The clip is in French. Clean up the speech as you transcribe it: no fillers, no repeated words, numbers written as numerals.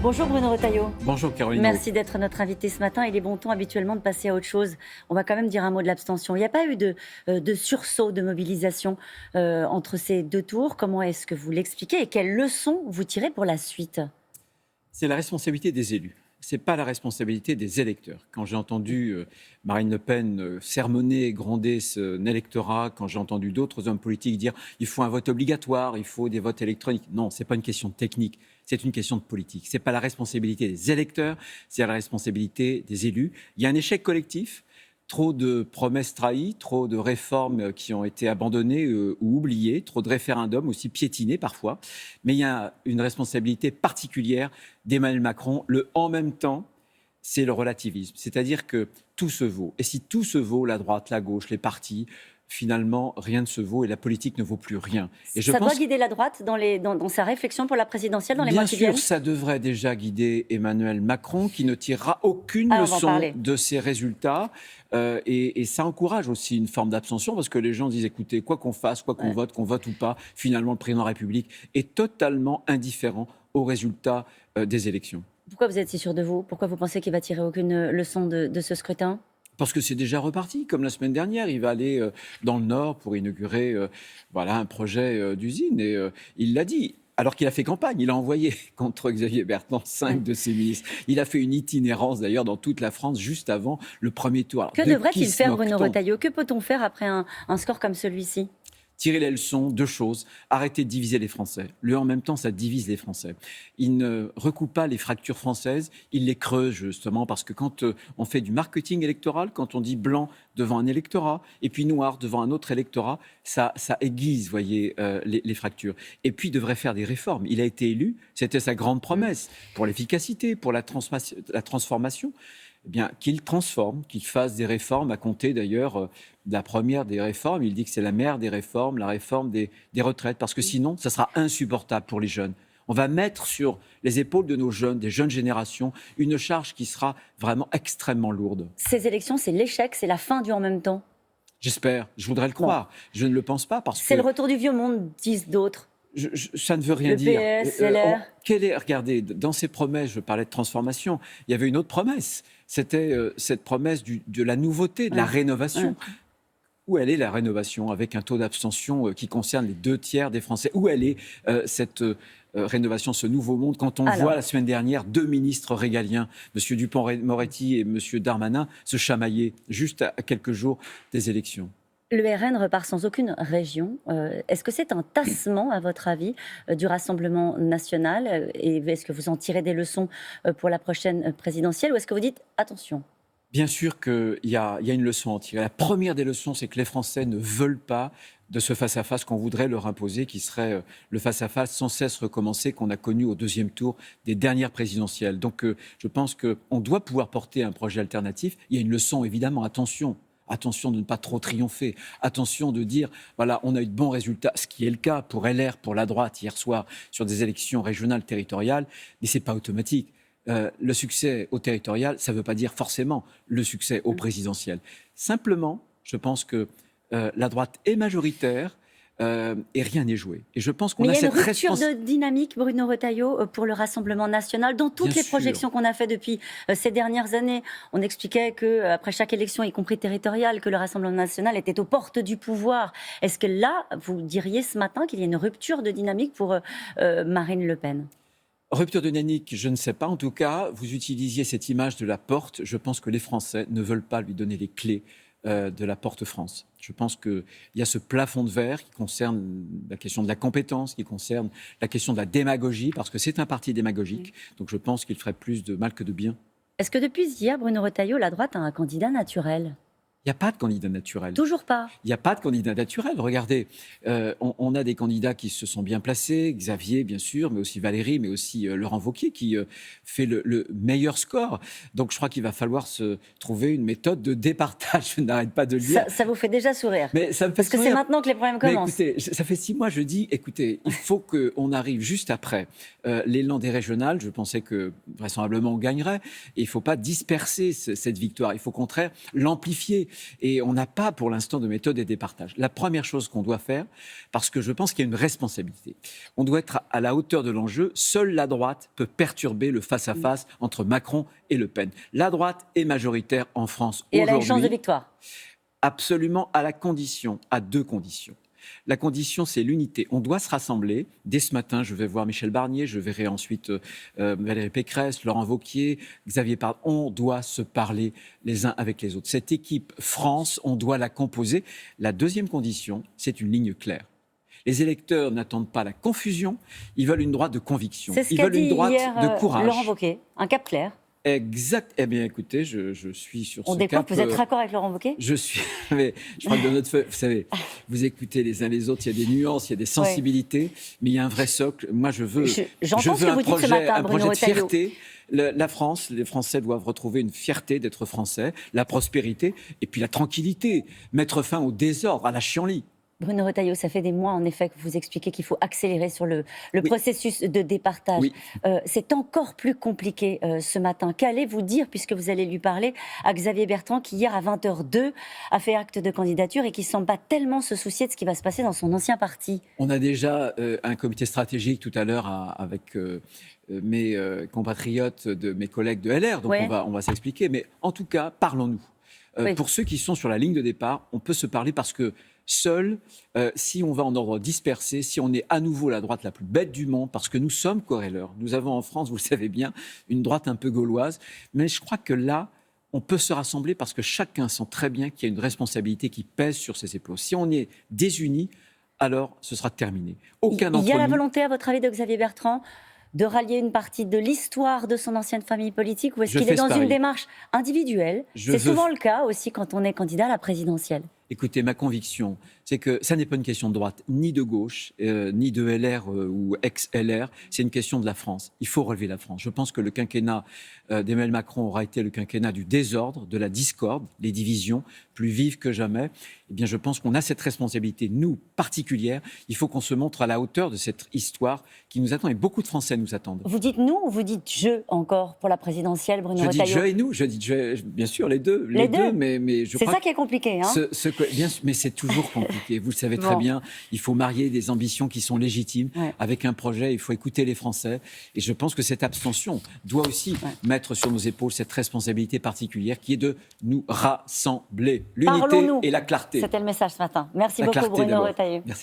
Bonjour Bruno Retailleau. Bonjour Caroline. Merci d'être notre invité ce matin. Il est bon ton habituellement de passer à autre chose. On va quand même dire un mot de l'abstention. Il n'y a pas eu de sursaut de mobilisation entre ces deux tours. Comment est-ce que vous l'expliquez et quelles leçons vous tirez pour la suite? C'est la responsabilité des élus. Ce n'est pas la responsabilité des électeurs. Quand j'ai entendu Marine Le Pen sermonner, gronder son électorat, quand j'ai entendu d'autres hommes politiques dire il faut un vote obligatoire, il faut des votes électroniques. Non, ce n'est pas une question de technique, c'est une question de politique. Ce n'est pas la responsabilité des électeurs, c'est la responsabilité des élus. Il y a un échec collectif. Trop de promesses trahies, trop de réformes qui ont été abandonnées ou oubliées, trop de référendums aussi piétinés parfois. Mais il y a une responsabilité particulière d'Emmanuel Macron. Le « en même temps », c'est le relativisme. C'est-à-dire que tout se vaut. Et si tout se vaut, la droite, la gauche, les partis, finalement, rien ne se vaut et la politique ne vaut plus rien. Et je Ça pense doit guider la droite dans sa réflexion pour la présidentielle dans les mois qui viennent? Bien sûr, ça devrait déjà guider Emmanuel Macron, qui ne tirera aucune on va en leçon parler. de ces résultats. Et ça encourage aussi une forme d'abstention, parce que les gens disent, écoutez, quoi qu'on fasse, quoi qu'on vote, qu'on vote ou pas, finalement, le président de la République est totalement indifférent aux résultats des élections. Pourquoi vous êtes si sûr de vous? Pourquoi vous pensez qu'il va tirer aucune leçon de ce scrutin? Parce que c'est déjà reparti, comme la semaine dernière. Il va aller dans le Nord pour inaugurer un projet d'usine. Et il l'a dit. Alors qu'il a fait campagne, il a envoyé contre Xavier Bertrand 5 de ses ministres. Il a fait une itinérance d'ailleurs dans toute la France juste avant le premier tour. Alors, Que devrait-il faire Bruno Retailleau? Que peut-on faire après un score comme celui-ci? Tirer les leçons, deux choses. Arrêter de diviser les Français. Le « en même temps », ça divise les Français. Il ne recoupe pas les fractures françaises, il les creuse justement, parce que quand on fait du marketing électoral, quand on dit blanc devant un électorat et puis noir devant un autre électorat, ça aiguise, voyez, les fractures. Et puis il devrait faire des réformes. Il a été élu, c'était sa grande promesse pour l'efficacité, pour la transformation. Eh bien, qu'il transforme, qu'il fasse des réformes, à compter d'ailleurs de la première des réformes. Il dit que c'est la mère des réformes, la réforme des retraites, parce que sinon, ça sera insupportable pour les jeunes. On va mettre sur les épaules de nos jeunes, des jeunes générations, une charge qui sera vraiment extrêmement lourde. Ces élections, c'est l'échec, c'est la fin du « en même temps ». J'espère, je voudrais le croire. Non. Je ne le pense pas parce que... C'est le retour du vieux monde, disent d'autres. Ça ne veut rien dire. Le PS, LR. Regardez, dans ces promesses, je parlais de transformation, il y avait une autre promesse. C'était cette promesse de la nouveauté, de la rénovation. Où elle est la rénovation avec un taux d'abstention qui concerne les 2/3 des Français? Où elle est cette rénovation, ce nouveau monde, quand on voit la semaine dernière deux ministres régaliens, M. Dupond-Moretti et M. Darmanin, se chamailler juste à quelques jours des élections? Le RN repart sans aucune région. Est-ce que c'est un tassement, à votre avis, du Rassemblement national? Et est-ce que vous en tirez des leçons pour la prochaine présidentielle? Ou est-ce que vous dites attention? Bien sûr qu'il y a une leçon à en tirer. La première des leçons, c'est que les Français ne veulent pas de ce face-à-face qu'on voudrait leur imposer, qui serait le face-à-face sans cesse recommencé qu'on a connu au deuxième tour des dernières présidentielles. Donc je pense qu'on doit pouvoir porter un projet alternatif. Il y a une leçon, évidemment, attention. Attention de ne pas trop triompher. Attention de dire, voilà, on a eu de bons résultats, ce qui est le cas pour LR, pour la droite, hier soir, sur des élections régionales, territoriales, mais ce n'est pas automatique. Le succès au territorial, ça ne veut pas dire forcément le succès au présidentiel. Simplement, je pense que la droite est majoritaire et rien n'est joué. Et je pense qu'on a cette responsabilité. Mais il y a une rupture de dynamique, Bruno Retailleau, pour le Rassemblement national. Dans toutes les projections qu'on a faites depuis ces dernières années, on expliquait qu'après chaque élection, y compris territoriale, que le Rassemblement national était aux portes du pouvoir. Est-ce que là, vous diriez ce matin qu'il y a une rupture de dynamique pour Marine Le Pen ? Rupture de dynamique, je ne sais pas. En tout cas, vous utilisiez cette image de la porte. Je pense que les Français ne veulent pas lui donner les clés de la porte France. Je pense qu'il y a ce plafond de verre qui concerne la question de la compétence, qui concerne la question de la démagogie, parce que c'est un parti démagogique. Donc je pense qu'il ferait plus de mal que de bien. Est-ce que depuis hier, Bruno Retailleau, la droite a un candidat naturel ? Il n'y a pas de candidat naturel. Toujours pas. Il n'y a pas de candidat naturel. Regardez, on a des candidats qui se sont bien placés, Xavier bien sûr, mais aussi Valérie, mais aussi Laurent Wauquiez qui fait le meilleur score. Donc je crois qu'il va falloir se trouver une méthode de départage. Je n'arrête pas de le dire. Ça vous fait déjà sourire. Mais ça me fait Parce que c'est maintenant que les problèmes commencent. Mais écoutez, ça fait 6 mois, je dis, écoutez, il faut qu'on arrive juste après l'élan des régionales. Je pensais que vraisemblablement on gagnerait. Et il ne faut pas disperser cette victoire. Il faut au contraire l'amplifier. et on n'a pas pour l'instant de méthode et des partages. La première chose qu'on doit faire, parce que je pense qu'il y a une responsabilité, on doit être à la hauteur de l'enjeu. Seule la droite peut perturber le face-à-face entre Macron et Le Pen. La droite est majoritaire en France Et aujourd'hui. elle a une chance de victoire. Absolument, à deux conditions. La condition, c'est l'unité. On doit se rassembler. Dès ce matin, je vais voir Michel Barnier, je verrai ensuite Valérie Pécresse, Laurent Wauquiez, Xavier Pardon. On doit se parler les uns avec les autres. Cette équipe France, on doit la composer. La deuxième condition, c'est une ligne claire. Les électeurs n'attendent pas la confusion, ils veulent une droite de conviction. C'est ce Ils qu'a veulent dit une droite hier, de courage. Laurent Wauquiez, un cap clair. Exact. Eh bien, écoutez, je suis sur On ce découvre cap. que vous êtes raccord avec Laurent Wauquiez ? Je suis. Mais je crois que de notre feuille, vous savez, vous écoutez les uns les autres, il y a des nuances, il y a des sensibilités, mais il y a un vrai socle. Moi, je veux J'entends ce que vous dites ce matin, un Bruno projet de Retailleau. fierté. La France, les Français doivent retrouver une fierté d'être Français, la prospérité et puis la tranquillité, mettre fin au désordre, à la chienlit. Bruno Retailleau, ça fait des mois en effet que vous expliquez qu'il faut accélérer sur le processus de départage. Oui. C'est encore plus compliqué ce matin. Qu'allez-vous dire, puisque vous allez lui parler, à Xavier Bertrand, qui hier à 20h02 a fait acte de candidature et qui ne semble pas tellement se soucier de ce qui va se passer dans son ancien parti? On a déjà un comité stratégique tout à l'heure avec mes compatriotes, mes collègues de LR, donc on va s'expliquer. Mais en tout cas, parlons-nous. Pour ceux qui sont sur la ligne de départ, on peut se parler parce que seul, si on va en ordre dispersé, si on est à nouveau la droite la plus bête du monde, parce que nous sommes querelleurs, nous avons en France, vous le savez bien, une droite un peu gauloise, mais je crois que là, on peut se rassembler parce que chacun sent très bien qu'il y a une responsabilité qui pèse sur ses épaules. Si on est désunis, alors ce sera terminé. Aucun d'entre nous... Il y a la volonté, à votre avis, de Xavier Bertrand de rallier une partie de l'histoire de son ancienne famille politique, ou est-ce qu'il est dans une démarche individuelle? C'est souvent le cas aussi quand on est candidat à la présidentielle. Écoutez, ma conviction, c'est que ça n'est pas une question de droite, ni de gauche, ni de LR ou ex-LR. C'est une question de la France. Il faut relever la France. Je pense que le quinquennat d'Emmanuel Macron aura été le quinquennat du désordre, de la discorde, les divisions, plus vives que jamais. Eh bien, je pense qu'on a cette responsabilité, nous, particulière. Il faut qu'on se montre à la hauteur de cette histoire qui nous attend. Et beaucoup de Français nous attendent. Vous dites nous ou vous dites je encore pour la présidentielle, Bruno Retailleau? Je dis je et nous. Je dis je, bien sûr, les deux. Les deux, mais je crois... C'est ça qui est compliqué, hein? Bien sûr, mais c'est toujours compliqué. Vous le savez très bien. Il faut marier des ambitions qui sont légitimes avec un projet. Il faut écouter les Français. Et je pense que cette abstention doit aussi mettre sur nos épaules cette responsabilité particulière qui est de nous rassembler. L'unité et la clarté. C'était le message ce matin. Merci beaucoup, Bruno Retailleau.